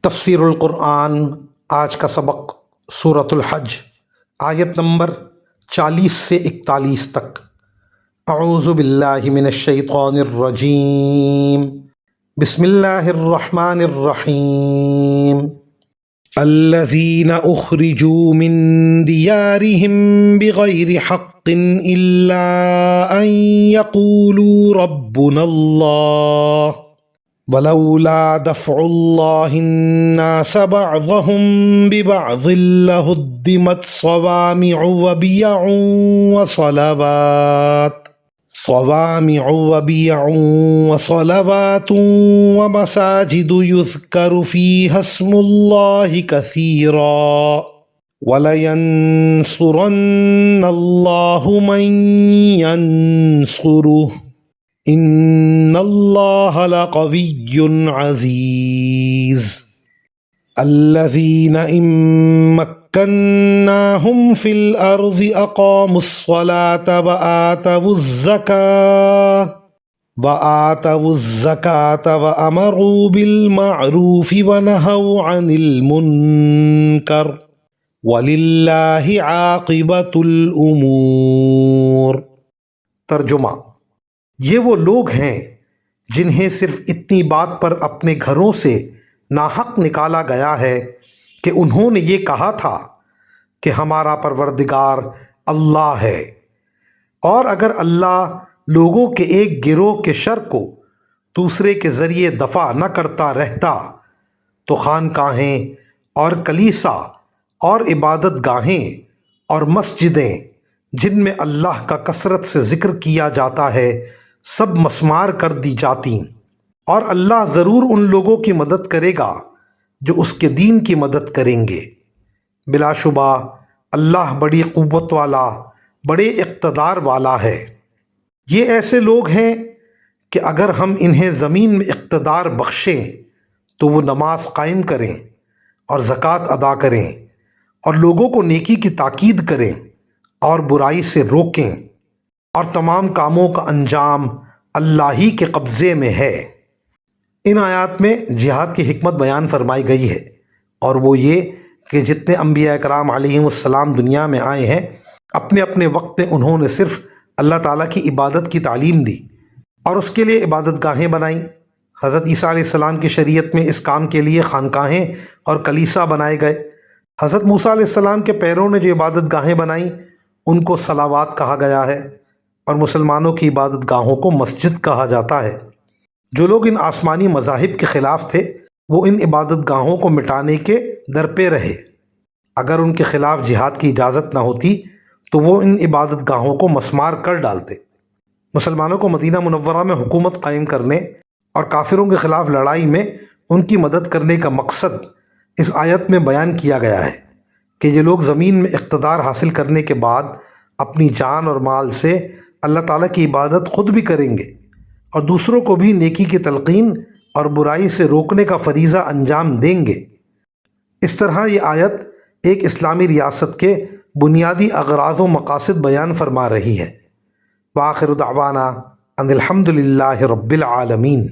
تفسیر القرآن آج کا سبق سورۃ الحج آیت نمبر 40 سے 41 تک۔ اعوذ باللہ من الشیطان الرجیم، بسم اللہ الرحمن الرحیم۔ الذین اخرجوا من دیارہم بغیر حق الا ان یقولوا ربنا اللہ ولولا دفع اللہ الناس بعضهم ببعض لہدمت صوامع وبیع وصلوات ومساجد یذکر فیہا اسم اللہ کثیرا وَلَيَنصُرَنَّ اللَّهُ مَن يَنصُرُهُ إِنَّ اللَّهَ لَقَوِيٌّ عَزِيزٌ۔ الَّذِينَ إِن مَّكَّنَّاهُمْ فِي الْأَرْضِ أَقَامُوا الصَّلَاةَ وَآتَوُا الزَّكَاةَ وَأَمَرُوا بِالْمَعْرُوفِ وَنَهَوْا عَنِ الْمُنكَرِ وَلِلَّهِ عَاقِبَةُ الْأُمُورِ۔ ترجمہ: یہ وہ لوگ ہیں جنہیں صرف اتنی بات پر اپنے گھروں سے ناحق نکالا گیا ہے کہ انہوں نے یہ کہا تھا کہ ہمارا پروردگار اللہ ہے، اور اگر اللہ لوگوں کے ایک گروہ کے شر کو دوسرے کے ذریعے دفع نہ کرتا رہتا تو خانقاہیں اور کلیسا اور عبادت گاہیں اور مسجدیں جن میں اللہ کا کثرت سے ذکر کیا جاتا ہے سب مسمار کر دی جاتی، اور اللہ ضرور ان لوگوں کی مدد کرے گا جو اس کے دین کی مدد کریں گے۔ بلا شبہ اللہ بڑی قوت والا، بڑے اقتدار والا ہے۔ یہ ایسے لوگ ہیں کہ اگر ہم انہیں زمین میں اقتدار بخشیں تو وہ نماز قائم کریں اور زکوٰۃ ادا کریں اور لوگوں کو نیکی کی تاکید کریں اور برائی سے روکیں، اور تمام کاموں کا انجام اللہ ہی کے قبضے میں ہے۔ ان آیات میں جہاد کی حکمت بیان فرمائی گئی ہے، اور وہ یہ کہ جتنے انبیاء کرام علیہم السلام دنیا میں آئے ہیں اپنے اپنے وقت میں انہوں نے صرف اللہ تعالیٰ کی عبادت کی تعلیم دی اور اس کے لیے عبادت گاہیں بنائیں۔ حضرت عیسیٰ علیہ السلام کی شریعت میں اس کام کے لیے خانقاہیں اور کلیسا بنائے گئے۔ حضرت موسیٰ علیہ السلام کے پیروں نے جو عبادت گاہیں بنائیں ان کو صلوات کہا گیا ہے، اور مسلمانوں کی عبادت گاہوں کو مسجد کہا جاتا ہے۔ جو لوگ ان آسمانی مذاہب کے خلاف تھے وہ ان عبادت گاہوں کو مٹانے کے در پہ رہے۔ اگر ان کے خلاف جہاد کی اجازت نہ ہوتی تو وہ ان عبادت گاہوں کو مسمار کر ڈالتے۔ مسلمانوں کو مدینہ منورہ میں حکومت قائم کرنے اور کافروں کے خلاف لڑائی میں ان کی مدد کرنے کا مقصد اس آیت میں بیان کیا گیا ہے کہ یہ لوگ زمین میں اقتدار حاصل کرنے کے بعد اپنی جان اور مال سے اللہ تعالیٰ کی عبادت خود بھی کریں گے اور دوسروں کو بھی نیکی کی تلقین اور برائی سے روکنے کا فریضہ انجام دیں گے۔ اس طرح یہ آیت ایک اسلامی ریاست کے بنیادی اغراض و مقاصد بیان فرما رہی ہے۔ وآخر دعوانا ان الحمد للہ رب العالمین۔